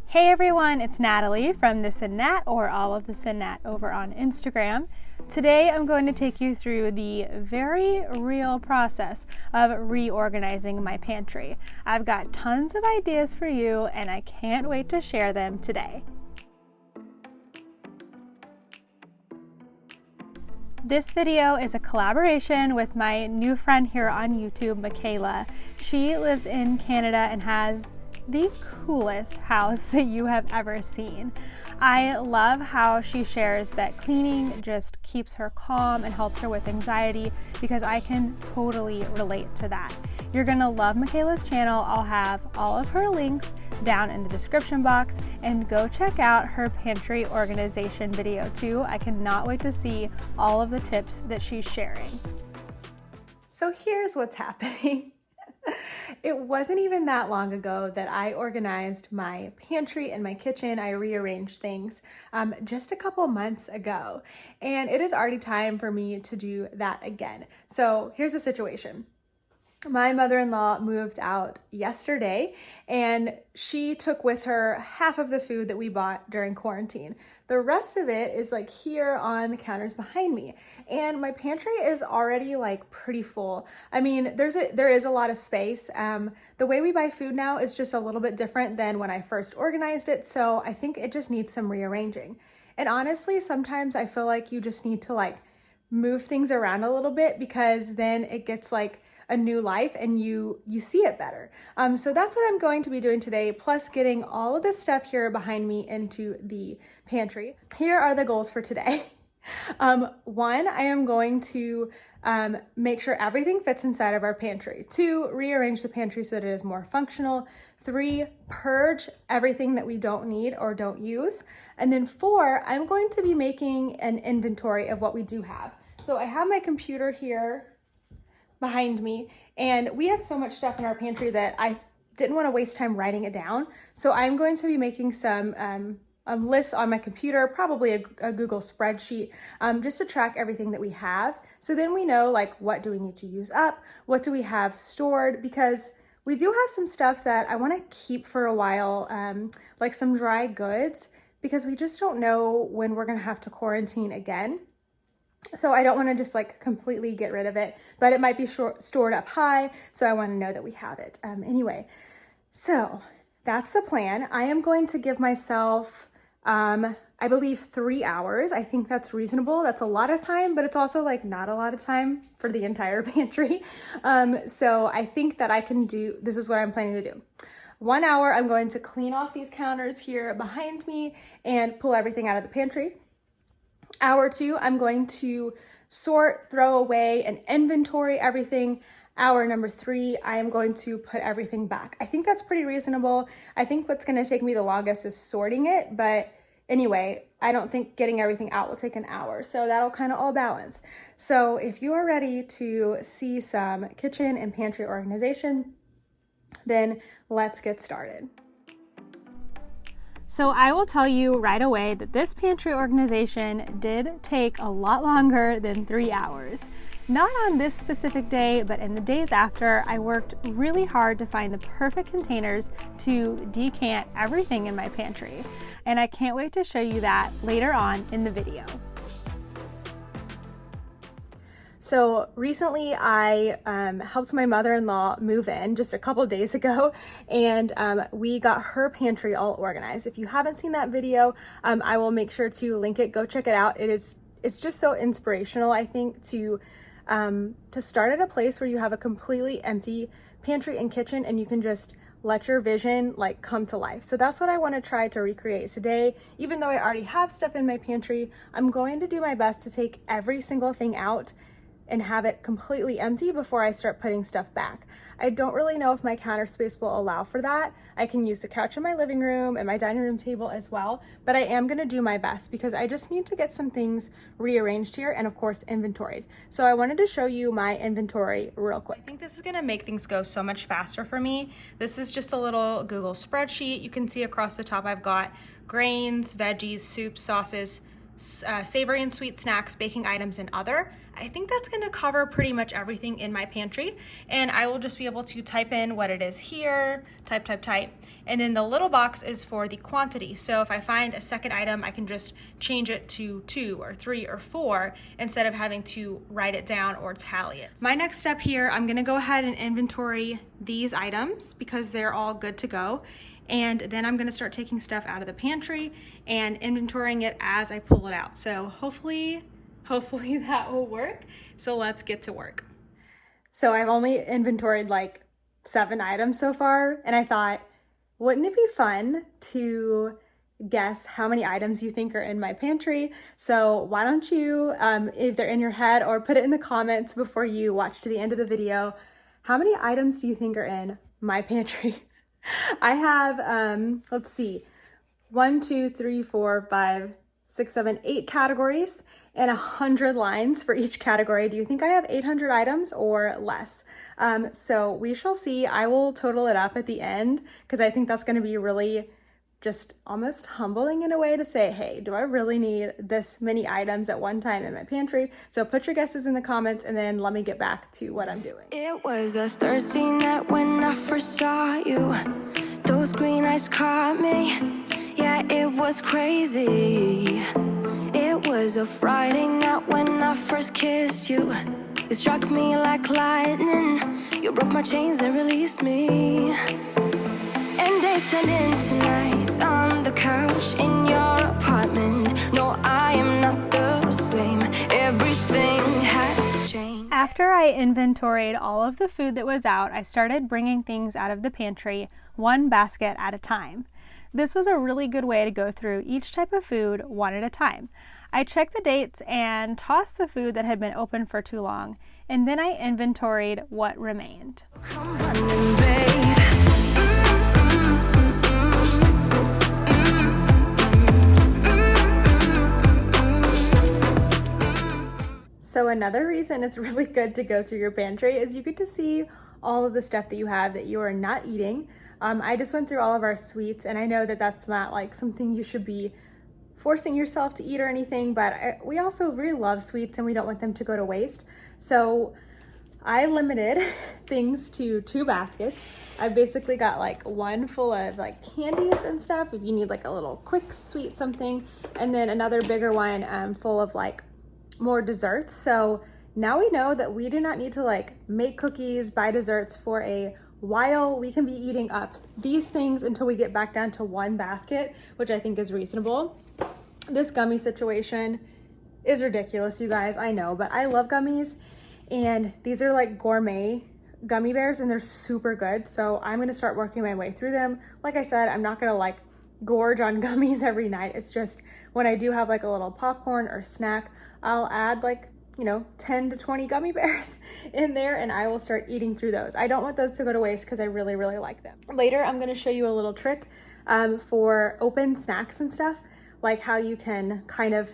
Hey everyone, it's Natalie from This and Nat, or all of This and Nat over on Instagram. Today I'm going to take you through the very real process of reorganizing my pantry. I've got tons of ideas for you and I can't wait to share them today. This video is a collaboration with my new friend here on YouTube, Michaela. She lives in Canada and has the coolest house that you have ever seen. I love how she shares that cleaning just keeps her calm and helps her with anxiety, because I can totally relate to that. You're gonna love Michaela's channel. I'll have all of her links down in the description box, and go check out her pantry organization video too. I cannot wait to see all of the tips that she's sharing. So here's what's happening. It wasn't even that long ago that I organized my pantry and my kitchen. I rearranged things just a couple months ago, and it is already time for me to do that again. So here's the situation. My mother-in-law moved out yesterday, and she took with her half of the food that we bought during quarantine. The rest of it is like here on the counters behind me, and my pantry is already like pretty full. I mean, there is a lot of space. The way we buy food now is just a little bit different than when I first organized it, so I think it just needs some rearranging. And honestly, sometimes I feel like you just need to like move things around a little bit, because then it gets like a new life and you see it better. So that's what I'm going to be doing today, plus getting all of this stuff here behind me into the pantry. Here are the goals for today. One, I am going to make sure everything fits inside of our pantry. 2, rearrange the pantry so that it is more functional. 3, purge everything that we don't need or don't use. And then 4, I'm going to be making an inventory of what we do have. So I have my computer here behind me, and we have so much stuff in our pantry that I didn't want to waste time writing it down. So I'm going to be making some lists on my computer, probably a Google spreadsheet, just to track everything that we have. So then we know like what do we need to use up, what do we have stored, because we do have some stuff that I want to keep for a while, like some dry goods, because we just don't know when we're going to have to quarantine again. So I don't want to just like completely get rid of it, but it might be stored up high, so I want to know that we have it. Anyway, so that's the plan. I am going to give myself, I believe 3 hours. I think that's reasonable. That's a lot of time, but it's also like not a lot of time for the entire pantry. So I think that I can do, this is what I'm planning to do. 1 hour, I'm going to clean off these counters here behind me and pull everything out of the pantry. Hour 2, I'm going to sort, throw away, and inventory everything. Hour number 3, I am going to put everything back. I think that's pretty reasonable. I think what's going to take me the longest is sorting it, but anyway, I don't think getting everything out will take an hour, so that'll kind of all balance. So if you are ready to see some kitchen and pantry organization, then let's get started. So I will tell you right away that this pantry organization did take a lot longer than 3 hours. Not on this specific day, but in the days after, I worked really hard to find the perfect containers to decant everything in my pantry. And I can't wait to show you that later on in the video. So recently I helped my mother-in-law move in just a couple days ago, and we got her pantry all organized. If you haven't seen that video, I will make sure to link it. Go check it out. It's just so inspirational, I think, to start at a place where you have a completely empty pantry and kitchen, and you can just let your vision like come to life. So that's what I want to try to recreate today. Even though I already have stuff in my pantry, I'm going to do my best to take every single thing out and have it completely empty before I start putting stuff back. I don't really know if my counter space will allow for that. I can use the couch in my living room and my dining room table as well, but I am gonna do my best because I just need to get some things rearranged here and of course inventoried. So I wanted to show you my inventory real quick. I think this is gonna make things go so much faster for me. This is just a little Google spreadsheet. You can see across the top I've got grains, veggies, soups, sauces, savory and sweet snacks, baking items, and other. I think that's gonna cover pretty much everything in my pantry, and I will just be able to type in what it is here, type, and then the little box is for the quantity. So if I find a second item, I can just change it to 2 or 3 or 4 instead of having to write it down or tally it. My next step here, I'm gonna go ahead and inventory these items because they're all good to go. And then I'm gonna start taking stuff out of the pantry and inventorying it as I pull it out. So hopefully that will work. So let's get to work. So I've only inventoried like 7 items so far, and I thought, wouldn't it be fun to guess how many items you think are in my pantry? So why don't you, if they're in your head, or put it in the comments before you watch to the end of the video, how many items do you think are in my pantry? I have, let's see, 1, 2, 3, 4, 5, 6, 7, 8 categories and 100 lines for each category. Do you think I have 800 items or less? So we shall see. I will total it up at the end because I think that's going to be really just almost humbling in a way to say, hey, do I really need this many items at one time in my pantry? So put your guesses in the comments and then let me get back to what I'm doing. It was a Thursday night when I first saw you. Those green eyes caught me. Yeah, it was crazy. It was a Friday night when I first kissed you. It struck me like lightning. You broke my chains and released me. And days turned into nights on the couch in your apartment. No, I am not the same. Everything has changed. After I inventoried all of the food that was out, I started bringing things out of the pantry one basket at a time. This was a really good way to go through each type of food one at a time. I checked the dates and tossed the food that had been open for too long, and then I inventoried what remained. Come running, babe. So another reason it's really good to go through your pantry is you get to see all of the stuff that you have that you are not eating. I just went through all of our sweets, and I know that that's not like something you should be forcing yourself to eat or anything, but we also really love sweets and we don't want them to go to waste. So I limited things to 2 baskets. I basically got like one full of like candies and stuff if you need like a little quick sweet something, and then another bigger one full of like more desserts. So now we know that we do not need to like make cookies, buy desserts for a while. We can be eating up these things until we get back down to 1 basket, which I think is reasonable. This gummy situation is ridiculous, you guys, I know, but I love gummies, and these are like gourmet gummy bears and they're super good. So I'm gonna start working my way through them. Like I said, I'm not gonna like gorge on gummies every night. It's just when I do have like a little popcorn or snack, I'll add like, 10 to 20 gummy bears in there, and I will start eating through those. I don't want those to go to waste because I really, really like them. Later, I'm gonna show you a little trick for open snacks and stuff, like how you can kind of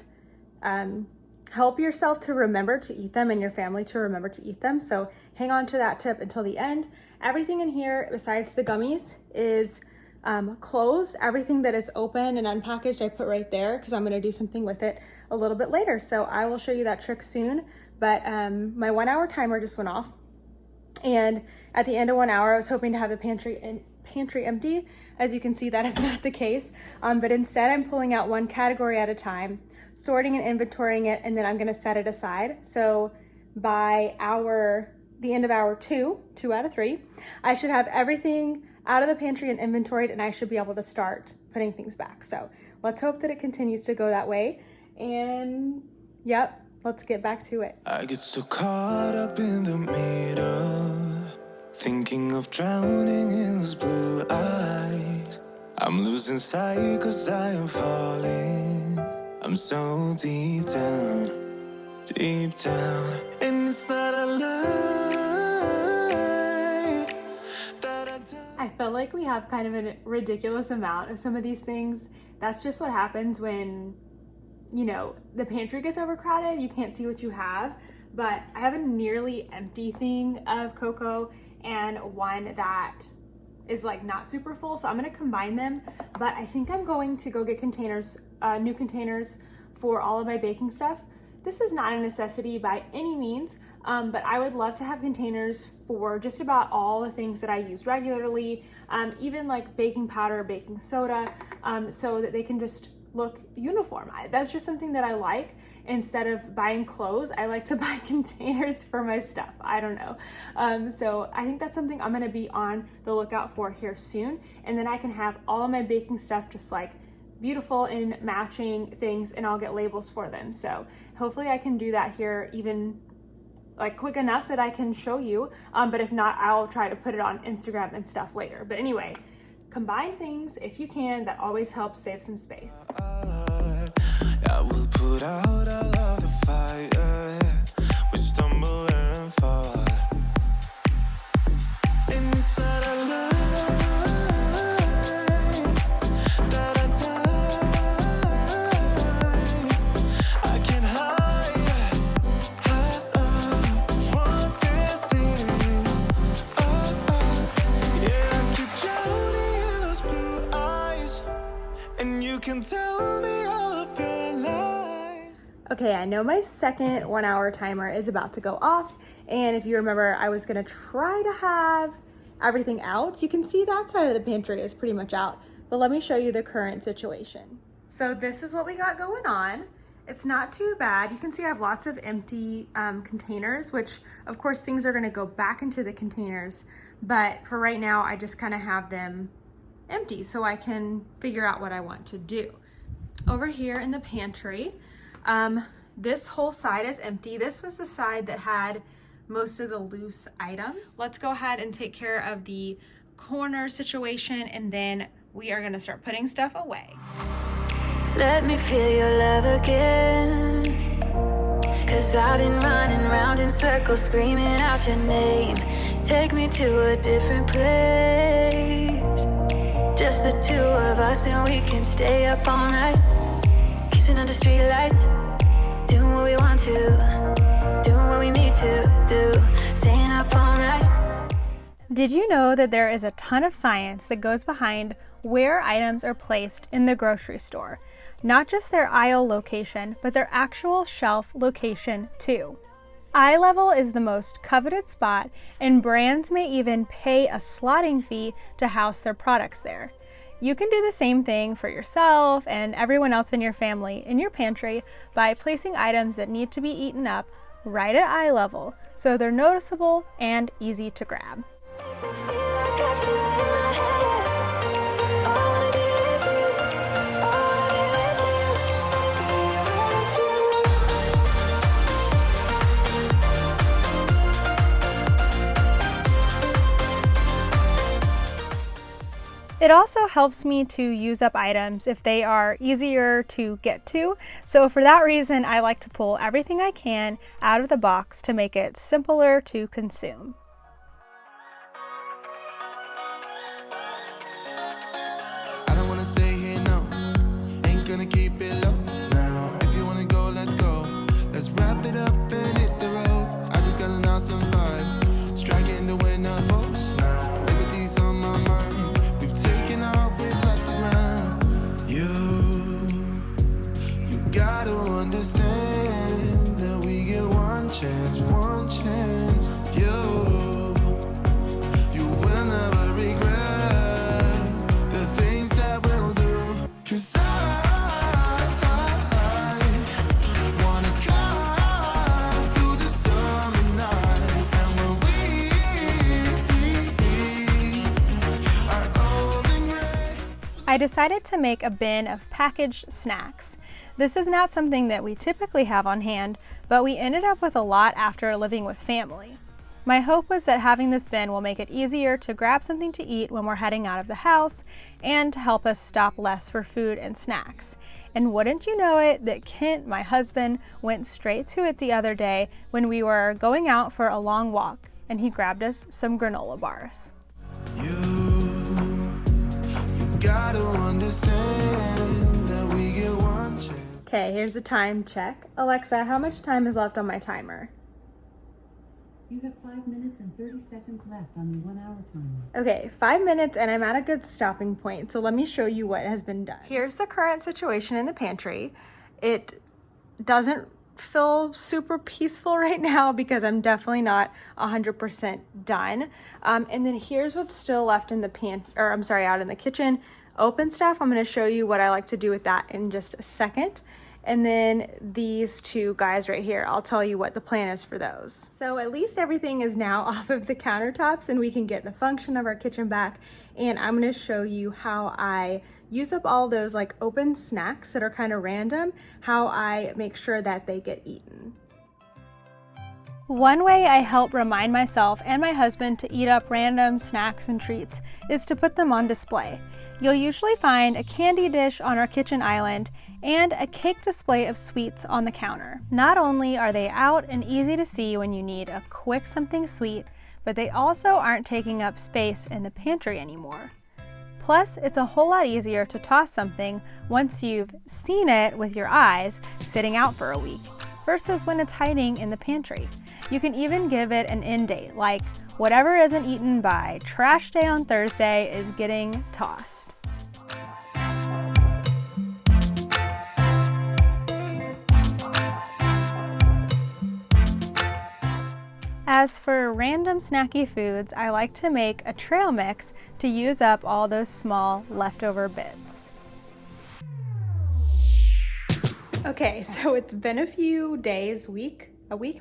help yourself to remember to eat them and your family to remember to eat them. So hang on to that tip until the end. Everything in here besides the gummies is closed. Everything that is open and unpackaged I put right there because I'm going to do something with it a little bit later. So I will show you that trick soon. But my 1 hour timer just went off, and at the end of 1 hour I was hoping to have the pantry empty. As you can see, that is not the case, but instead I'm pulling out 1 category at a time, sorting and inventorying it, and then I'm going to set it aside. So by the end of hour 2 out of 3, I should have everything out of the pantry and inventoried, and I should be able to start putting things back. So let's hope that it continues to go that way. And yep, let's get back to it. I get so caught up in the middle, thinking of drowning in those blue eyes. I'm losing sight 'cause I am falling. I'm so deep down, and it's not a lie. I feel like we have kind of a ridiculous amount of some of these things. That's just what happens when, the pantry gets overcrowded. You can't see what you have. But I have a nearly empty thing of cocoa and one that is like not super full. So I'm going to combine them. But I think I'm going to go get containers, new containers for all of my baking stuff. This is not a necessity by any means, but I would love to have containers for just about all the things that I use regularly, even like baking powder, baking soda, so that they can just look uniform. That's just something that I like. Instead of buying clothes, I like to buy containers for my stuff. I don't know. So I think that's something I'm gonna be on the lookout for here soon. And then I can have all of my baking stuff just like beautiful in matching things, and I'll get labels for them. So hopefully I can do that here even like quick enough that I can show you. But if not, I'll try to put it on Instagram and stuff later. But anyway, combine things if you can. That always helps save some space. I will put out all of the fire. We stumble and fall. And it's not a lie that I die. I can hide from this thing. Yeah, I keep drowning in those blue eyes. And you can tell me all of your lies. Okay, I know my second 1 hour timer is about to go off, and if you remember, I was gonna try to have everything out. You can see that side of the pantry is pretty much out, but let me show you the current situation. So this is what we got going on. It's not too bad. You can see I have lots of empty containers, which of course things are gonna go back into the containers, but for right now, I just kind of have them empty so I can figure out what I want to do. Over here in the pantry, this whole side is empty. This was the side that had most of the loose items. Let's go ahead and take care of the corner situation, and then we are gonna start putting stuff away. Let me feel your love again, 'cause I've been running round in circles screaming out your name. Take me to a different place, just the two of us, and we can stay up all night, kissing under street lights, doing what we want to, doing what we need to do, staying up all night. Did you know that there is a ton of science that goes behind where items are placed in the grocery store? Not just their aisle location, but their actual shelf location too. Eye level is the most coveted spot, and brands may even pay a slotting fee to house their products there. You can do the same thing for yourself and everyone else in your family in your pantry by placing items that need to be eaten up right at eye level, so they're noticeable and easy to grab. It also helps me to use up items if they are easier to get to. So for that reason, I like to pull everything I can out of the box to make it simpler to consume. I don't wanna stay here, no. Ain't gonna keep it low. Now, if you wanna go, let's go. Let's wrap it up and hit the road. I just got an awesome vibe, striking the winner post now. Liberty's on my mind. Gotta understand that we get one chance, one chance. You will never regret the things that we'll do. 'Cause I wanna drive through the summer night, and when we are old and gray. I decided to make a bin of packaged snacks. This is not something that we typically have on hand, but we ended up with a lot after living with family. My hope was that having this bin will make it easier to grab something to eat when we're heading out of the house and to help us stop less for food and snacks. And wouldn't you know it, that Kent, my husband, went straight to it the other day when we were going out for a long walk, and he grabbed us some granola bars. You gotta understand that we get one chance. Okay, here's a time check. Alexa, how much time is left on my timer? You have 5 minutes and 30 seconds left on the 1 hour timer. Okay, 5 minutes and I'm at a good stopping point, so let me show you what has been done. Here's the current situation in the pantry. It doesn't feel super peaceful right now because I'm definitely not 100% done. And then here's what's still left in the out in the kitchen. Open stuff. I'm going to show you what I like to do with that in just a second. And then these two guys right here, I'll tell you what the plan is for those. So at least everything is now off of the countertops and we can get the function of our kitchen back. And I'm gonna show you how I use up all those like open snacks that are kind of random, how I make sure that they get eaten. One way I help remind myself and my husband to eat up random snacks and treats is to put them on display. You'll usually find a candy dish on our kitchen island and a cake display of sweets on the counter. Not only are they out and easy to see when you need a quick something sweet, but they also aren't taking up space in the pantry anymore. Plus, it's a whole lot easier to toss something once you've seen it with your eyes sitting out for a week, versus when it's hiding in the pantry. You can even give it an end date, like whatever isn't eaten by trash day on Thursday is getting tossed. As for random snacky foods, I like to make a trail mix to use up all those small leftover bits. Okay, so it's been a few days, a week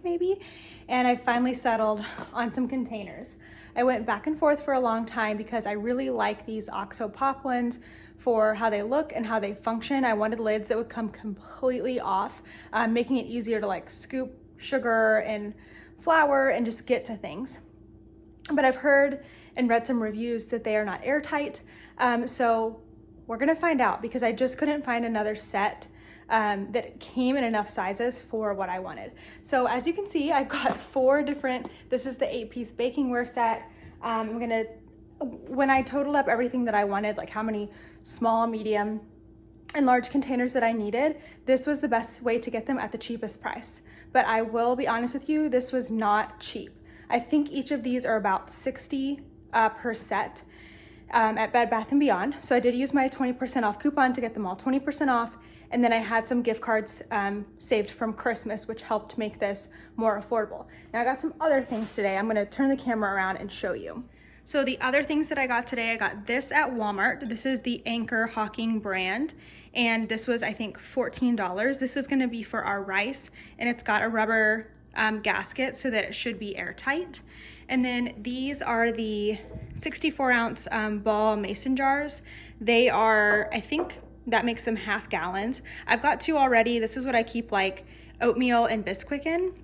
maybe, and I finally settled on some containers. I went back and forth for a long time because I really like these OXO pop ones for how they look and how they function. I wanted lids that would come completely off, making it easier to like scoop sugar and flour and just get to things. But I've heard and read some reviews that they are not airtight. So we're gonna find out because I just couldn't find another set that came in enough sizes for what I wanted. So as you can see, I've got 4 different, this is the 8-piece bakingware set. When I totaled up everything that I wanted, like how many small, medium, and large containers that I needed, this was the best way to get them at the cheapest price. But I will be honest with you, this was not cheap. I think each of these are about $60 per set at Bed Bath & Beyond. So I did use my 20% off coupon to get them all 20% off. And then I had some gift cards saved from Christmas, which helped make this more affordable. Now I got some other things today. I'm gonna turn the camera around and show you. So the other things that I got today, I got this at Walmart. This is the Anchor Hawking brand. And this was, I think, $14. This is gonna be for our rice, and it's got a rubber gasket so that it should be airtight. And then these are the 64-ounce ball mason jars. They are, I think, that makes them half gallons. I've got 2 already. This is what I keep like oatmeal and Bisquick in.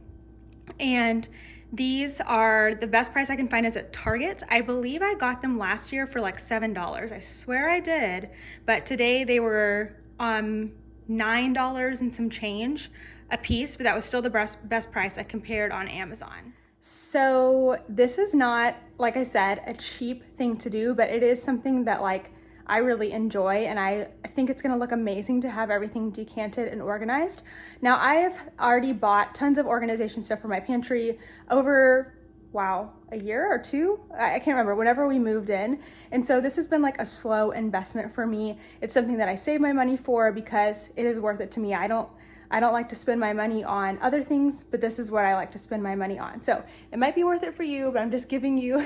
And these are the best price I can find is at Target. I believe I got them last year for like $7. I swear I did, but today they were $9 and some change a piece, but that was still the best price I compared on Amazon. So this is not, like I said, a cheap thing to do, but it is something that like I really enjoy, and I think it's gonna look amazing to have everything decanted and organized. Now I have already bought tons of organization stuff for my pantry over, wow, a year or 2? I can't remember, whenever we moved in. And so this has been like a slow investment for me. It's something that I save my money for because it is worth it to me. I don't like to spend my money on other things, but this is what I like to spend my money on. So it might be worth it for you, but I'm just giving you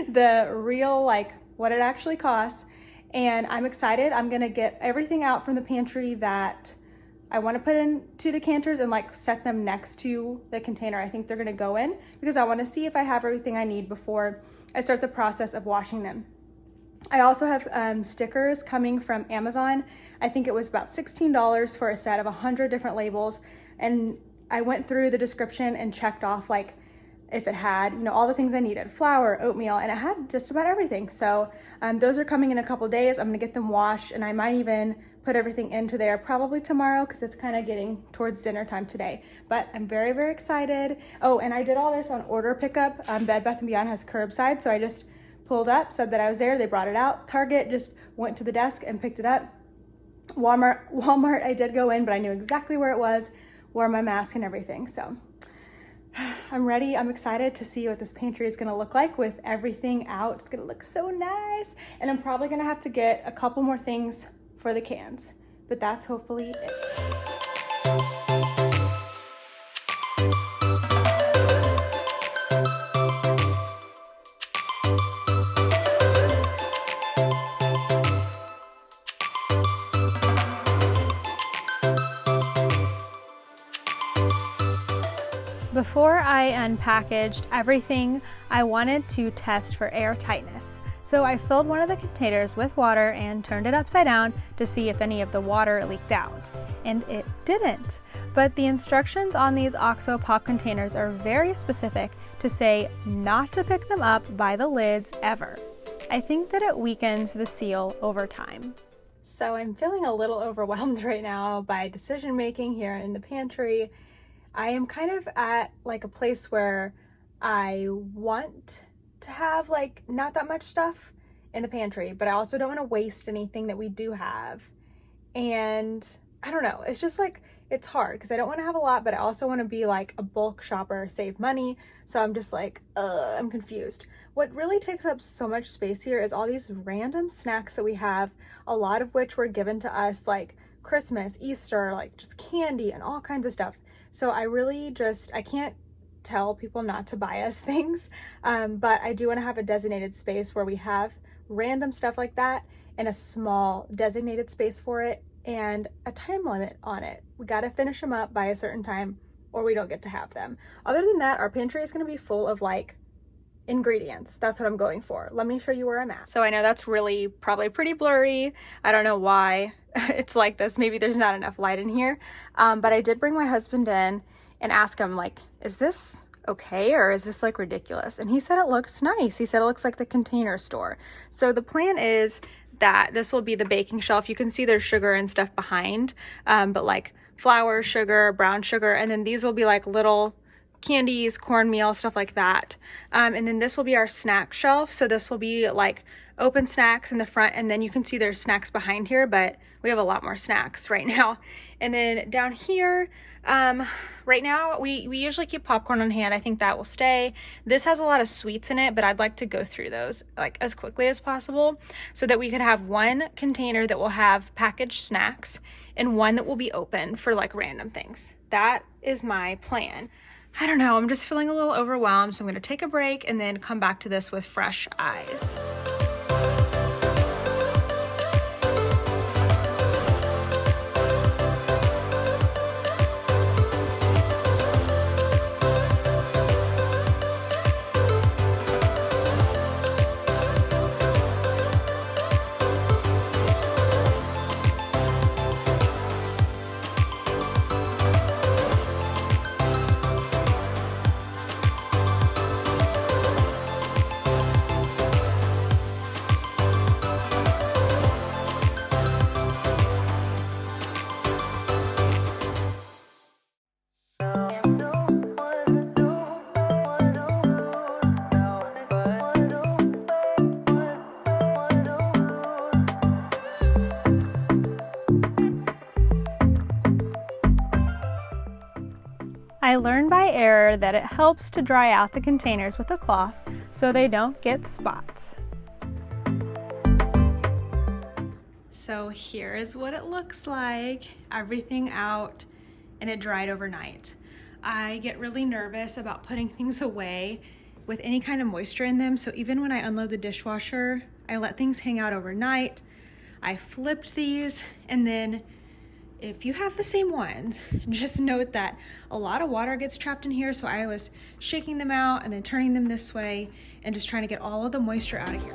the real, like, what it actually costs. And I'm excited. I'm gonna get everything out from the pantry that I wanna put into decanters and like set them next to the container I think they're gonna go in, because I wanna see if I have everything I need before I start the process of washing them. I also have stickers coming from Amazon. I think it was about $16 for a set of 100 different labels. And I went through the description and checked off like if it had, you know, all the things I needed, flour, oatmeal, and it had just about everything. So those are coming in a couple days. I'm gonna get them washed, and I might even put everything into there probably tomorrow because it's kind of getting towards dinner time today. But I'm very, very excited. Oh, and I did all this on order pickup. Bed Bath & Beyond has curbside, so I just pulled up, said that I was there, they brought it out. Target just went to the desk and picked it up. Walmart, I did go in, but I knew exactly where it was, wore my mask and everything. So I'm ready. I'm excited to see what this pantry is gonna look like with everything out. It's gonna look so nice. And I'm probably gonna have to get a couple more things for the cans, but that's hopefully it. Before I unpackaged everything, I wanted to test for air tightness. So I filled one of the containers with water and turned it upside down to see if any of the water leaked out. And it didn't. But the instructions on these OXO pop containers are very specific to say not to pick them up by the lids ever. I think that it weakens the seal over time. So I'm feeling a little overwhelmed right now by decision making here in the pantry. I am kind of at like a place where I want to have like not that much stuff in the pantry, but I also don't want to waste anything that we do have. And I don't know, it's just like, it's hard because I don't want to have a lot, but I also want to be like a bulk shopper, save money. So I'm just like, I'm confused. What really takes up so much space here is all these random snacks that we have, a lot of which were given to us like Christmas, Easter, like just candy and all kinds of stuff. So I can't tell people not to buy us things, but I do want to have a designated space where we have random stuff like that and a small designated space for it and a time limit on it. We got to finish them up by a certain time or we don't get to have them. Other than that, our pantry is going to be full of like ingredients. That's what I'm going for. Let me show you where I'm at. So I know that's really probably pretty blurry. I don't know why it's like this. Maybe there's not enough light in here. But I did bring my husband in and ask him like, is this okay or is this like ridiculous? And he said it looks nice. He said it looks like the Container Store. So the plan is that this will be the baking shelf. You can see there's sugar and stuff behind, but like flour, sugar, brown sugar, and then these will be like little candies, cornmeal, stuff like that. And then this will be our snack shelf. So this will be like open snacks in the front, and then you can see there's snacks behind here, but we have a lot more snacks right now. And then down here, right now we usually keep popcorn on hand. I think that will stay. This has a lot of sweets in it, but I'd like to go through those like as quickly as possible so that we could have one container that will have packaged snacks and one that will be open for like random things. That is my plan. I don't know, I'm just feeling a little overwhelmed, so I'm gonna take a break and then come back to this with fresh eyes. I learned by error that it helps to dry out the containers with a cloth so they don't get spots. So here is what it looks like, everything out, and it dried overnight. I get really nervous about putting things away with any kind of moisture in them, so even when I unload the dishwasher, I let things hang out overnight. I flipped these, and then if you have the same ones, just note that a lot of water gets trapped in here, so I was shaking them out and then turning them this way and just trying to get all of the moisture out of here.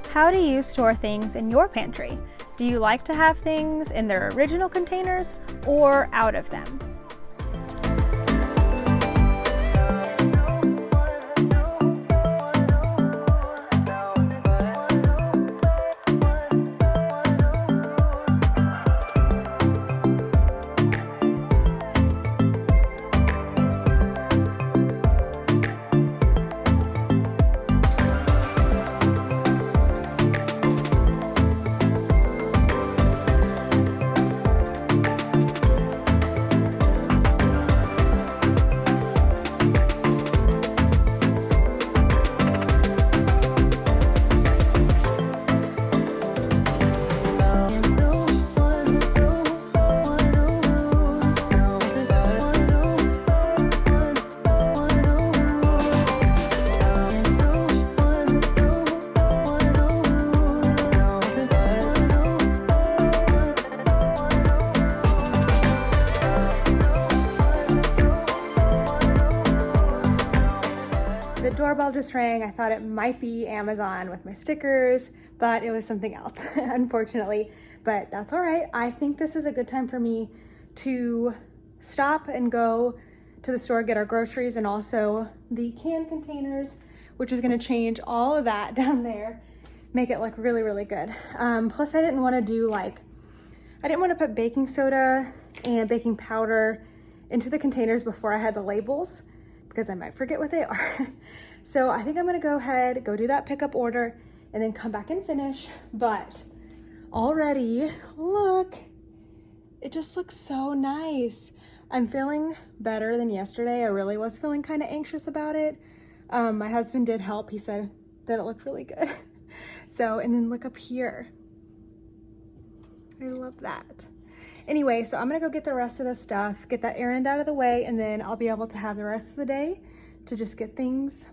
How do you store things in your pantry? Do you like to have things in their original containers or out of them? the doorbell just rang. I thought it might be Amazon with my stickers, but it was something else, unfortunately. But that's all right. I think this is a good time for me to stop and go to the store, get our groceries, and also the can containers, which is gonna change all of that down there, make it look really, really good. Plus I didn't wanna put baking soda and baking powder into the containers before I had the labels, because I might forget what they are. So I think I'm gonna go ahead, go do that pickup order, and then come back and finish. But already, look, it just looks so nice. I'm feeling better than yesterday. I really was feeling kind of anxious about it. My husband did help. He said that it looked really good. So, and then look up here. I love that. Anyway, so I'm gonna go get the rest of the stuff, get that errand out of the way, and then I'll be able to have the rest of the day to just get things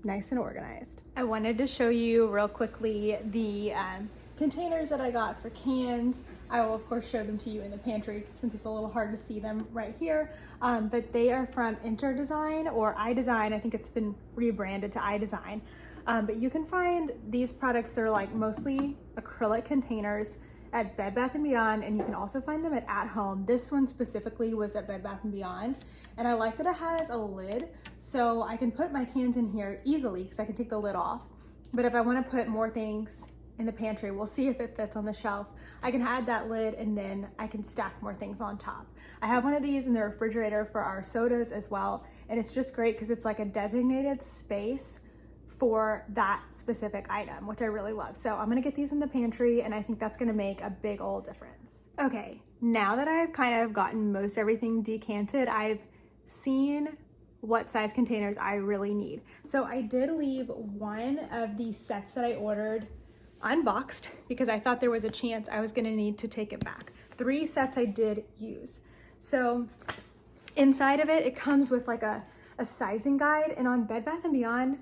nice and organized. I wanted to show you real quickly the containers that I got for cans. I will of course show them to you in the pantry since it's a little hard to see them right here. But they are from InterDesign or iDesign. I think it's been rebranded to iDesign. But you can find these products, they're like mostly acrylic containers at Bed Bath & Beyond, and you can also find them at Home. This one specifically was at Bed Bath & Beyond, and I like that it has a lid, so I can put my cans in here easily because I can take the lid off. But if I want to put more things in the pantry, we'll see if it fits on the shelf, I can add that lid and then I can stack more things on top. I have one of these in the refrigerator for our sodas as well, and it's just great because it's like a designated space for that specific item, which I really love. So I'm gonna get these in the pantry, and I think that's gonna make a big old difference. Okay, now that I've kind of gotten most everything decanted, I've seen what size containers I really need. So I did leave one of the sets that I ordered unboxed because I thought there was a chance I was gonna need to take it back. 3 sets I did use. So inside of it, it comes with like a sizing guide, and on Bed Bath & Beyond,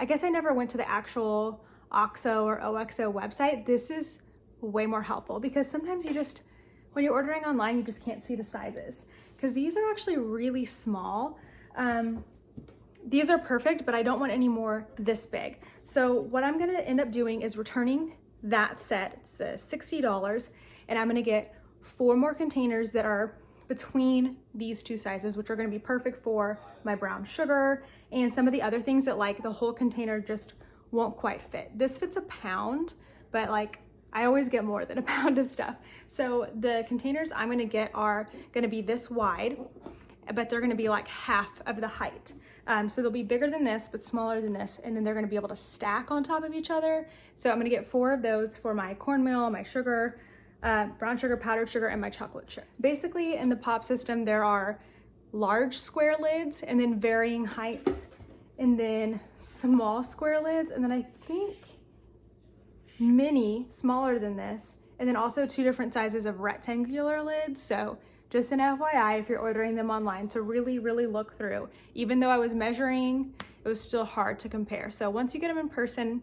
I guess I never went to the actual OXO or OXO website. This is way more helpful because sometimes when you're ordering online, you just can't see the sizes because these are actually really small. These are perfect, but I don't want any more this big. So what I'm gonna end up doing is returning that set. It's $60, and I'm gonna get 4 more containers that are between these 2 sizes, which are gonna be perfect for my brown sugar and some of the other things that like the whole container just won't quite fit. This fits a pound, but like I always get more than a pound of stuff. So the containers I'm gonna get are gonna be this wide, but they're gonna be like half of the height. So they'll be bigger than this, but smaller than this, and then they're gonna be able to stack on top of each other. So I'm gonna get 4 of those for my cornmeal, my sugar, brown sugar, powdered sugar, and my chocolate chips. Basically, in the pop system, there are large square lids and then varying heights, and then small square lids, and then I think mini, smaller than this, and then also 2 different sizes of rectangular lids. So just an FYI, if you're ordering them online, to really, really look through. Even though I was measuring, it was still hard to compare. So once you get them in person,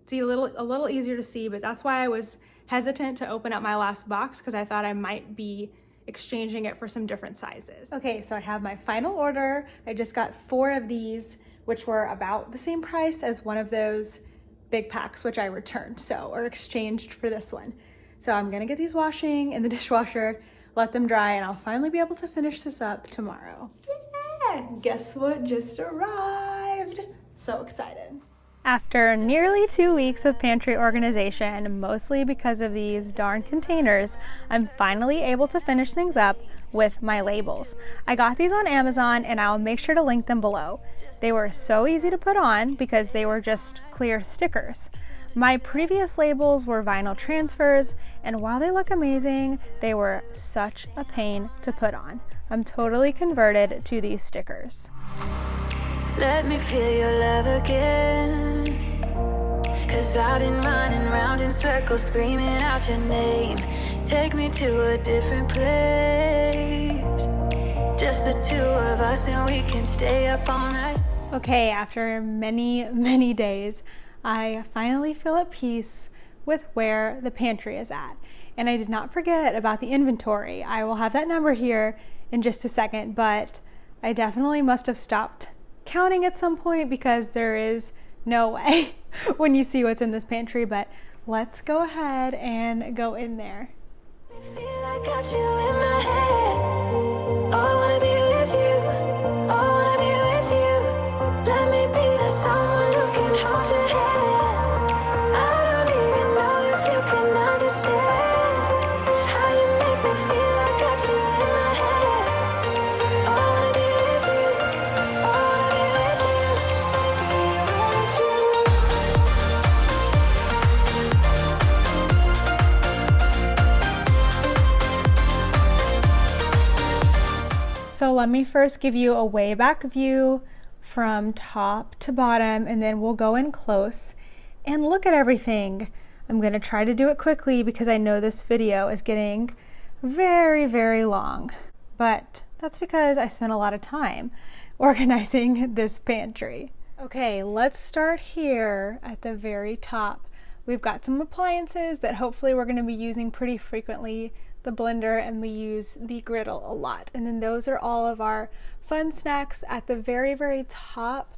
it's a little easier to see, but that's why I was hesitant to open up my last box because I thought I might be exchanging it for some different sizes. Okay, so I have my final order. I just got 4 of these, which were about the same price as one of those big packs, which I returned, or exchanged for this one. So I'm gonna get these washing in the dishwasher, let them dry, and I'll finally be able to finish this up tomorrow. Yeah! Guess what just arrived? So excited. After nearly 2 weeks of pantry organization, mostly because of these darn containers, I'm finally able to finish things up with my labels. I got these on Amazon, and I'll make sure to link them below. They were so easy to put on because they were just clear stickers. My previous labels were vinyl transfers, and while they look amazing, they were such a pain to put on. I'm totally converted to these stickers. Let me feel your love again, 'cause I've been running round in circles screaming out your name. Take me to a different place, just the 2 of us, and we can stay up all night. Okay, after many, many days, I finally feel at peace with where the pantry is at. And I did not forget about the inventory. I will have that number here in just a second, but I definitely must have stopped counting at some point because there is no way when you see what's in this pantry, but let's go ahead and go in there. Feel I got you in my head. Oh, I wanna be with you. Oh, I wanna be with you. Let me be that someone who can hold your hand. I don't even know if you can understand how you make me feel. I got you in my head. Oh, I wanna be with you. Oh, I wanna be with you. So let me first give you a way back view from top to bottom, and then we'll go in close and look at everything. I'm going to try to do it quickly because I know this video is getting very, very long, but that's because I spent a lot of time organizing this pantry. Okay, let's start here at the very top. We've got some appliances that hopefully we're going to be using pretty frequently, the blender, and we use the griddle a lot. And then those are all of our fun snacks at the very, very top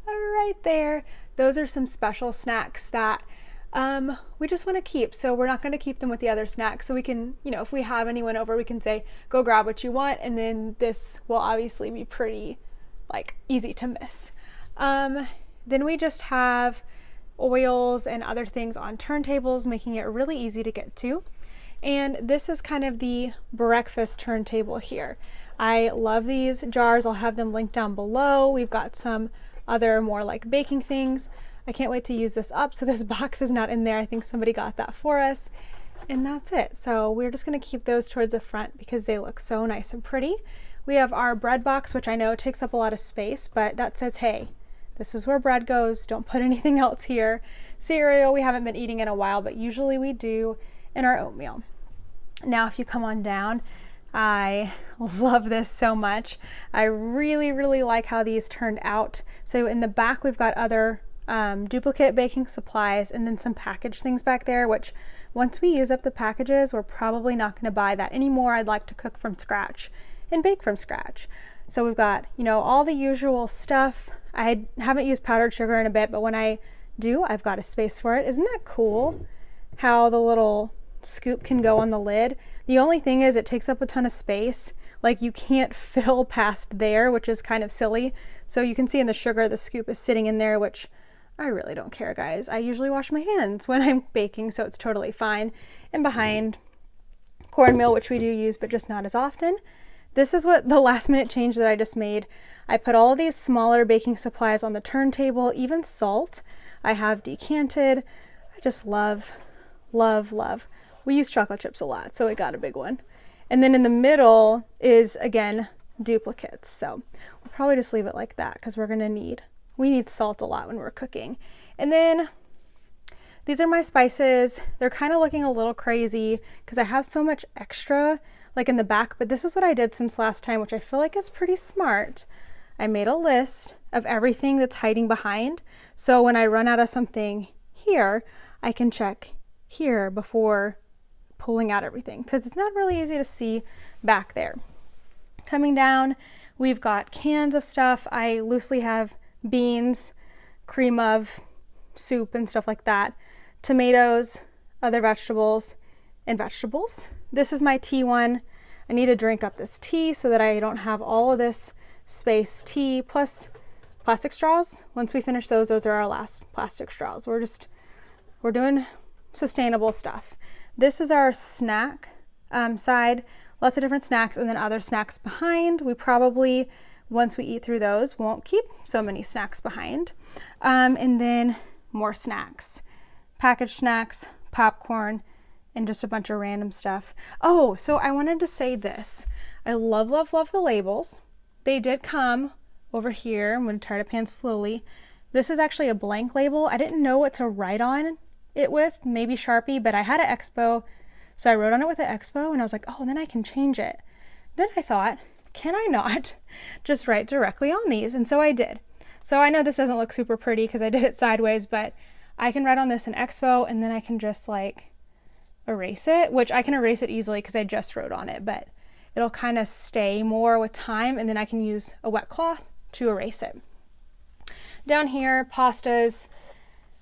right there. Those are some special snacks that we just want to keep. So we're not going to keep them with the other snacks. So we can, you know, if we have anyone over, we can say, go grab what you want. And then this will obviously be pretty like easy to miss. Then we just have oils and other things on turntables, making it really easy to get to. And this is kind of the breakfast turntable here. I love these jars. I'll have them linked down below. We've got some other more like baking things. I can't wait to use this up. So this box is not in there. I think somebody got that for us. And that's it. So we're just going to keep those towards the front because they look so nice and pretty. We have our bread box, which I know takes up a lot of space, but that says, hey, this is where bread goes. Don't put anything else here. Cereal, we haven't been eating in a while, but usually we do in our oatmeal. Now, if you come on down, I love this so much. I really, really like how these turned out. So in the back, we've got other duplicate baking supplies and then some packaged things back there, which once we use up the packages, we're probably not going to buy that anymore. I'd like to cook from scratch and bake from scratch. So we've got, you know, all the usual stuff. I haven't used powdered sugar in a bit, but when I do, I've got a space for it. Isn't that cool how the little scoop can go on the lid? The only thing is it takes up a ton of space. Like you can't fill past there, which is kind of silly. So you can see in the sugar, the scoop is sitting in there, which I really don't care, guys. I usually wash my hands when I'm baking, so it's totally fine. And behind, cornmeal, which we do use, but just not as often. This is what the last minute change that I just made. I put all of these smaller baking supplies on the turntable, even salt. I have decanted. I just love, love, love. We use chocolate chips a lot, so I got a big one. And then in the middle is, again, duplicates. So we'll probably just leave it like that because we need salt a lot when we're cooking. And then these are my spices. They're kind of looking a little crazy because I have so much extra like in the back, but this is what I did since last time, which I feel like is pretty smart. I made a list of everything that's hiding behind. So when I run out of something here, I can check here before pulling out everything because it's not really easy to see back there. Coming down, we've got cans of stuff. I loosely have beans, cream of soup and stuff like that, tomatoes, other vegetables, and vegetables. This is my tea one. I need to drink up this tea so that I don't have all of this space. Tea plus plastic straws. Once we finish those are our last plastic straws. We're doing sustainable stuff. This is our snack side. Lots of different snacks and then other snacks behind. We probably, once we eat through those, won't keep so many snacks behind. And then more snacks, packaged snacks, popcorn, and just a bunch of random stuff. Oh, so I wanted to say this. I love, love, love the labels. They did come over here. I'm going to try to pan slowly. This is actually a blank label. I didn't know what to write on it with, maybe Sharpie, but I had an Expo. So I wrote on it with an Expo and I was like, oh, then I can change it. Then I thought, can I not just write directly on these? And so I did. So I know this doesn't look super pretty because I did it sideways, but I can write on this in Expo and then I can just like erase it, which I can erase it easily because I just wrote on it, but it'll kind of stay more with time and then I can use a wet cloth to erase it. Down here, pastas,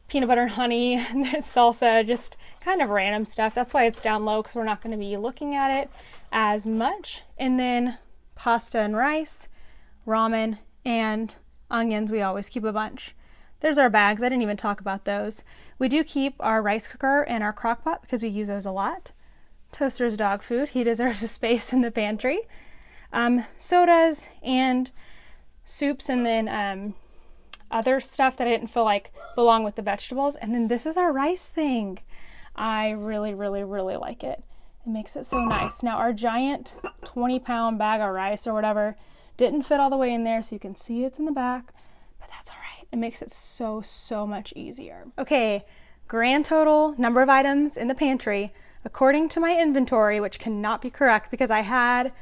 peanut butter and honey, salsa, just kind of random stuff. That's why it's down low, because we're not going to be looking at it as much. And then pasta and rice, ramen, and onions. We always keep a bunch. There's our bags. I didn't even talk about those. We do keep our rice cooker and our crock pot because we use those a lot. Toaster's dog food. He deserves a space in the pantry. Sodas and soups, and then other stuff that I didn't feel like belong with the vegetables. And then this is our rice thing. I really, really, really like it. It makes it so nice. Now our giant 20-pound bag of rice or whatever didn't fit all the way in there, so you can see it's in the back, but that's all right. It makes it so much easier. Okay, grand total number of items in the pantry, according to my inventory, which cannot be correct because I had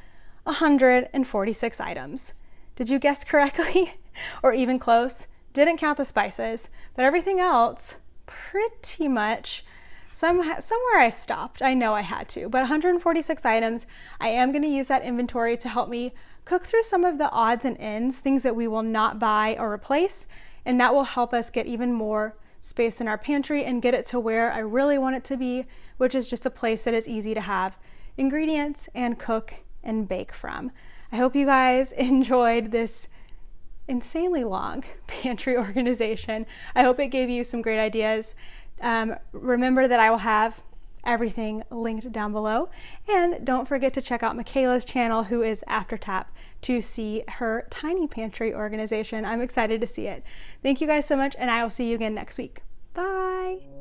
146 items. Did you guess correctly? Or even close? Didn't count the spices, but everything else, pretty much, somewhere I stopped. I know I had to, but 146 items. I am going to use that inventory to help me cook through some of the odds and ends, things that we will not buy or replace, and that will help us get even more space in our pantry and get it to where I really want it to be, which is just a place that is easy to have ingredients and cook and bake from. I hope you guys enjoyed this insanely long pantry organization. I hope it gave you some great ideas. Remember that I will have everything linked down below, and don't forget to check out Michaela's channel, who is AfterTap, to see her tiny pantry organization. I'm excited to see it. Thank you guys so much, and I will see you again next week. Bye.